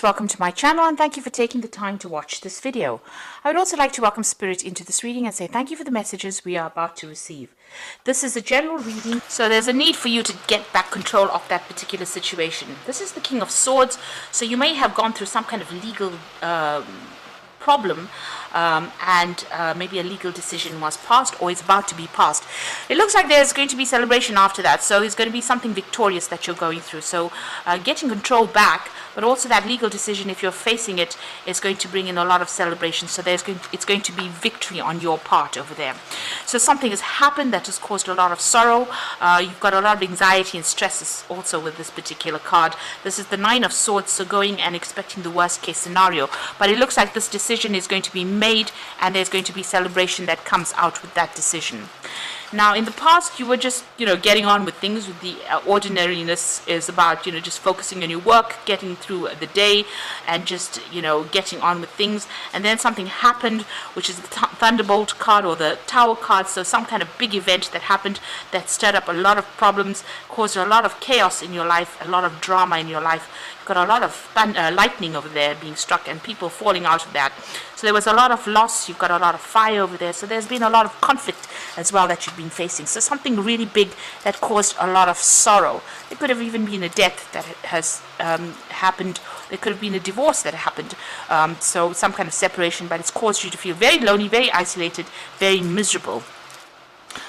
Welcome to my channel and thank you for taking the time to watch this video. I would also like to welcome Spirit into this reading and say thank you for the messages we are about to receive. This is a general reading, so there's a need for you to get back control of that particular situation. This is the King of Swords, so you may have gone through some kind of legal problem and maybe a legal decision was passed or is about to be passed. It looks like there's going to be celebration after that, so it's going to be something victorious that you're going through. So getting control back, but also that legal decision, if you're facing it, is going to bring in a lot of celebration. So it's going to be victory on your part over there. So something has happened that has caused a lot of sorrow. You've got a lot of anxiety and stresses also with this particular card. This is the Nine of Swords, so going and expecting the worst case scenario. But it looks like this decision is going to be made and there's going to be celebration that comes out with that decision. Now, in the past, you were just, getting on with things. With the ordinariness is about, just focusing on your work, getting through the day, and just, getting on with things. And then something happened, which is the Thunderbolt card or the Tower card. So some kind of big event that happened that stirred up a lot of problems, caused a lot of chaos in your life, a lot of drama in your life. You've got a lot of lightning over there being struck and people falling out of that. So there was a lot of loss. You've got a lot of fire over there. So there's been a lot of conflict as well that you've been facing. So something really big that caused a lot of sorrow. There could have even been a death that has happened. There could have been a divorce that happened. So some kind of separation, but it's caused you to feel very lonely, very isolated, very miserable.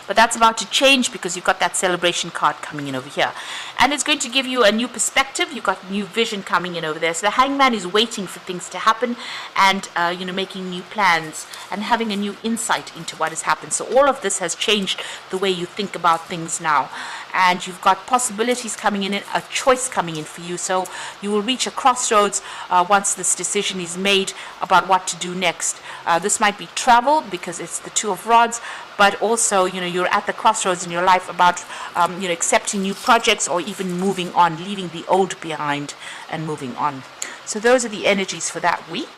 But that's about to change because you've got that celebration card coming in over here. And it's going to give you a new perspective. You've got new vision coming in over there. So the Hangman is waiting for things to happen and, making new plans and having a new insight into what has happened. So all of this has changed the way you think about things now. And you've got possibilities coming in, a choice coming in for you. So you will reach a crossroads once this decision is made about what to do next. This might be travel because it's the Two of Rods, but also, you're at the crossroads in your life about, accepting new projects or even moving on, leaving the old behind and moving on. So those are the energies for that week.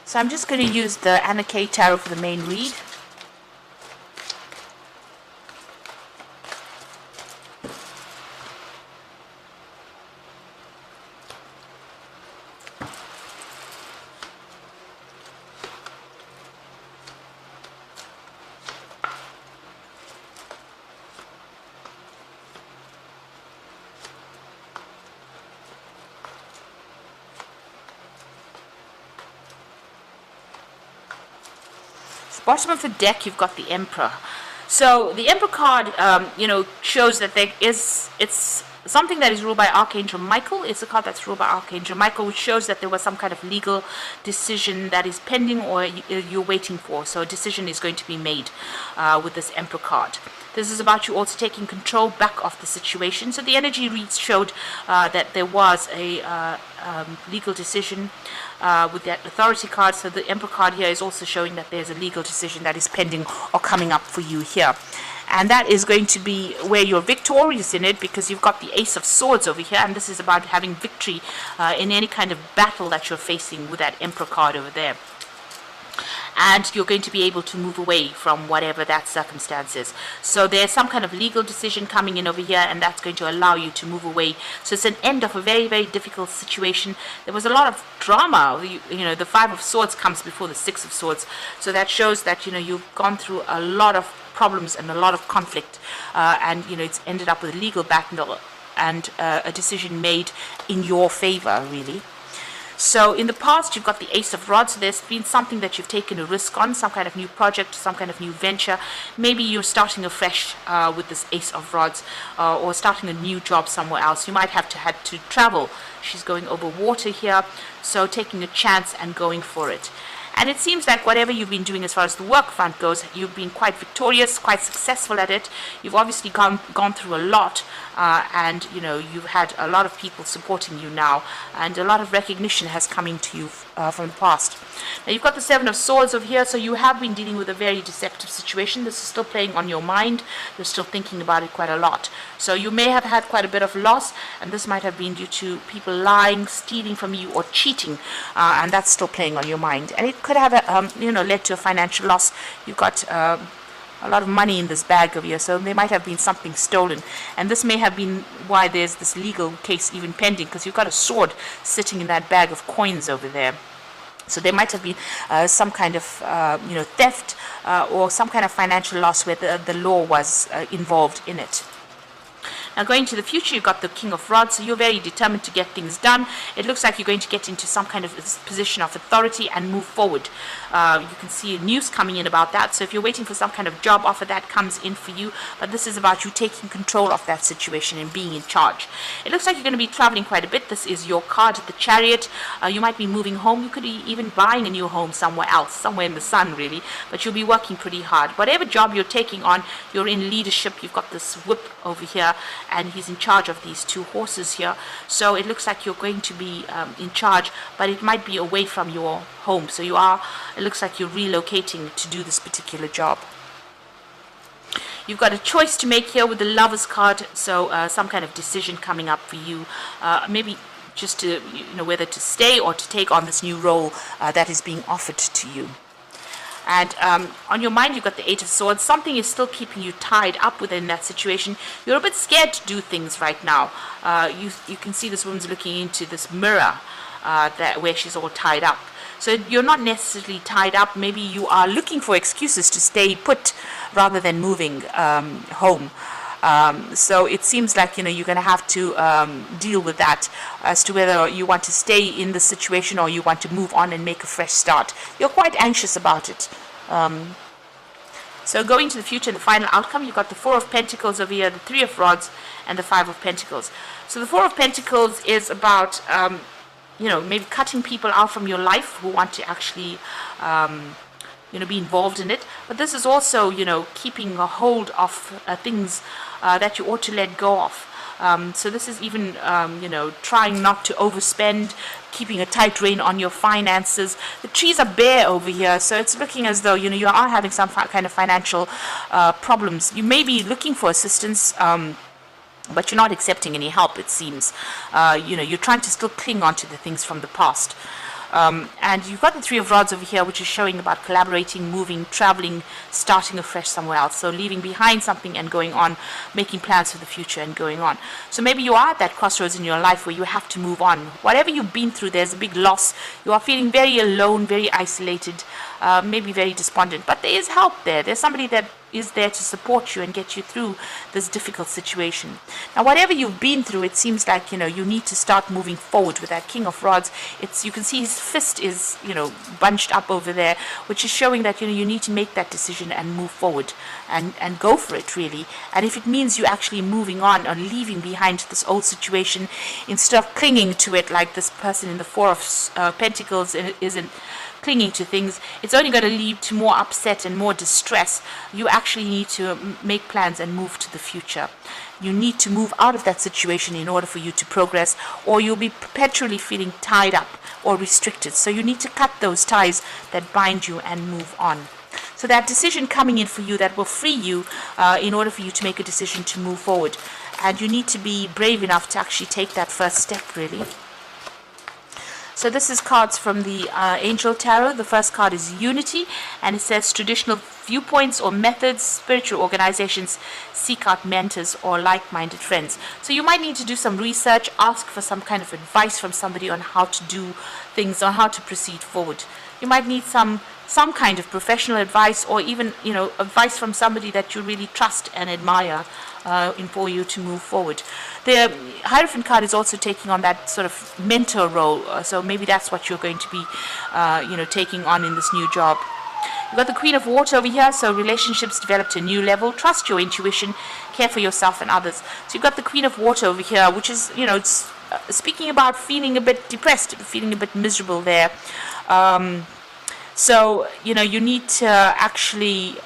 So I'm just going to use the Anna K Tarot for the main read. Bottom of the deck, you've got the Emperor. So the Emperor card, shows that it's something that is ruled by Archangel Michael. It's a card that's ruled by Archangel Michael, which shows that there was some kind of legal decision that is pending or you're waiting for. So a decision is going to be made with this Emperor card. This is about you also taking control back of the situation. So the energy reads showed that there was a legal decision with that Authority card. So the Emperor card here is also showing that there's a legal decision that is pending or coming up for you here. And that is going to be where you're victorious in it because you've got the Ace of Swords over here. And this is about having victory in any kind of battle that you're facing with that Emperor card over there. And you're going to be able to move away from whatever that circumstance is. So there's some kind of legal decision coming in over here, and that's going to allow you to move away. So it's an end of a very, very difficult situation. There was a lot of drama. The Five of Swords comes before the Six of Swords. So that shows that, you've gone through a lot of problems and a lot of conflict. And, it's ended up with a legal battle and a decision made in your favor, really. So in the past, you've got the Ace of Rods. So there's been something that you've taken a risk on, some kind of new project, some kind of new venture. Maybe you're starting afresh with this Ace of Rods or starting a new job somewhere else. You might have had to travel. She's going over water here, so taking a chance and going for it. And it seems like whatever you've been doing as far as the work front goes, you've been quite victorious, quite successful at it. You've obviously gone through a lot, and you've had a lot of people supporting you now, and a lot of recognition has come into you from the past. Now you've got the Seven of Swords over here, so you have been dealing with a very deceptive situation. This is still playing on your mind. You're still thinking about it quite a lot. So you may have had quite a bit of loss, and this might have been due to people lying, stealing from you, or cheating, and that's still playing on your mind. And it could have led to a financial loss. You've got a lot of money in this bag over here, so there might have been something stolen, and this may have been why there's this legal case even pending, because you've got a sword sitting in that bag of coins over there. So there might have been some kind of theft or some kind of financial loss where the law was involved in it. Now going to the future, you've got the King of Rods, so you're very determined to get things done. It looks like you're going to get into some kind of position of authority and move forward. You can see news coming in about that, so if you're waiting for some kind of job offer, that comes in for you, but this is about you taking control of that situation and being in charge. It looks like you're going to be traveling quite a bit. This is your card, the Chariot. You might be moving home. You could be even buying a new home somewhere else, somewhere in the sun really, but you'll be working pretty hard. Whatever job you're taking on, you're in leadership. You've got this whip over here, and he's in charge of these two horses here, so it looks like you're going to be in charge, but it might be away from your home, so it looks like you're relocating to do this particular job. You've got a choice to make here with the Lover's card, so some kind of decision coming up for you, maybe just to whether to stay or to take on this new role that is being offered to you. And on your mind, you've got the Eight of Swords. Something is still keeping you tied up within that situation. You're a bit scared to do things right now. You can see this woman's looking into this mirror where she's all tied up. So you're not necessarily tied up. Maybe you are looking for excuses to stay put rather than moving home. So it seems like you're going to have to deal with that as to whether you want to stay in the situation or you want to move on and make a fresh start. You're quite anxious about it. So going to the future, the final outcome, you've got the Four of Pentacles over here, the Three of Rods, and the Five of Pentacles. So the Four of Pentacles is about maybe cutting people out from your life who want to actually be involved in it, but this is also keeping a hold of things that you ought to let go of. So this is even trying not to overspend, keeping a tight rein on your finances. The trees are bare over here, so it's looking as though you are having some kind of financial problems. You may be looking for assistance, but you're not accepting any help, it seems. You're trying to still cling on to the things from the past. And you've got the Three of Rods over here, which is showing about collaborating, moving, traveling, starting afresh somewhere else. So leaving behind something and going on, making plans for the future and going on. So maybe you are at that crossroads in your life where you have to move on. Whatever you've been through, there's a big loss. You are feeling very alone, very isolated, maybe very despondent. But there is help there. There's somebody that is there to support you and get you through this difficult situation. Now, whatever you've been through, it seems like you need to start moving forward with that King of Rods. You can see his fist is bunched up over there, which is showing that you need to make that decision and move forward and go for it really. And if it means you actually moving on or leaving behind this old situation instead of clinging to it like this person in the Four of Pentacles isn't clinging to things, it's only going to lead to more upset and more distress. You actually need to make plans and move to the future. You need to move out of that situation in order for you to progress, or you'll be perpetually feeling tied up or restricted. So you need to cut those ties that bind you and move on. So that decision coming in for you that will free you in order for you to make a decision to move forward. And you need to be brave enough to actually take that first step really. So this is cards from the Angel Tarot. The first card is Unity, and it says traditional viewpoints or methods, spiritual organizations seek out mentors or like-minded friends. So you might need to do some research, ask for some kind of advice from somebody on how to do things, on how to proceed forward. You might need some kind of professional advice, or even advice from somebody that you really trust and admire for you to move forward. The Hierophant card is also taking on that sort of mentor role, so maybe that's what you're going to be taking on in this new job. You've got the Queen of Water over here, so relationships develop to a new level. Trust your intuition, care for yourself and others. So you've got the Queen of Water over here, which is it's speaking about feeling a bit depressed, feeling a bit miserable there. So, you need to actually,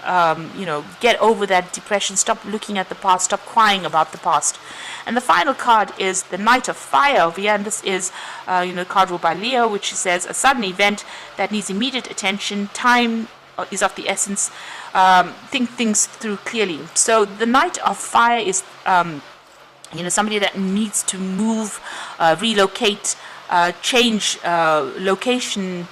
get over that depression, stop looking at the past, stop crying about the past. And the final card is the Knight of Fire over here, and this is, card ruled by Leo, which says a sudden event that needs immediate attention, time is of the essence, think things through clearly. So the Knight of Fire is, somebody that needs to move, relocate, change location,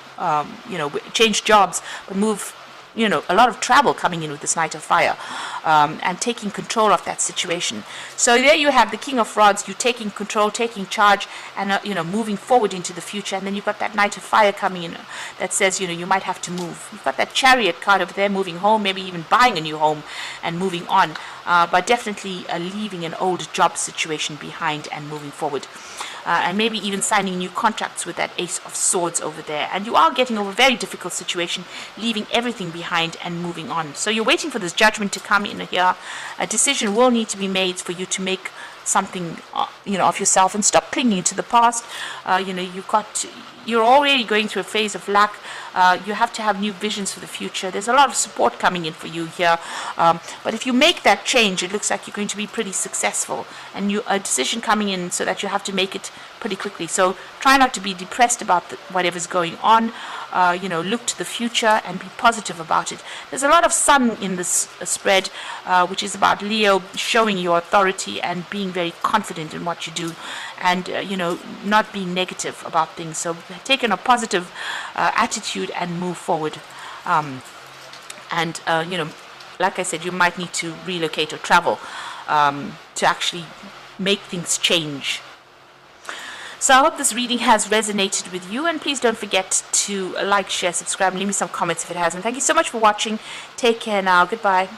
change jobs, but move a lot of travel coming in with this Knight of Fire, and taking control of that situation. So there you have the King of Rods, you taking control, taking charge, and moving forward into the future. And then you've got that Knight of Fire coming in that says you might have to move. You've got that Chariot card over there, moving home, maybe even buying a new home and moving on, but definitely leaving an old job situation behind and moving forward. And maybe even signing new contracts with that Ace of Swords over there. And you are getting over a very difficult situation, leaving everything behind and moving on. So you're waiting for this judgment to come in here. A decision will need to be made for you to make something of yourself and stop clinging to the past. You're already going through a phase of lack. You have to have new visions for the future. There's a lot of support coming in for you here, but if you make that change, it looks like you're going to be pretty successful, and a decision coming in so that you have to make it pretty quickly. So try not to be depressed about whatever's going on. Look to the future and be positive about it. There's a lot of sun in this spread, which is about Leo showing your authority and being very confident in what you do, and not being negative about things. So take a positive attitude and move forward. Like I said, you might need to relocate or travel to actually make things change. So I hope this reading has resonated with you, and please don't forget to like, share, subscribe, and leave me some comments if it hasn't. Thank you so much for watching. Take care now. Goodbye.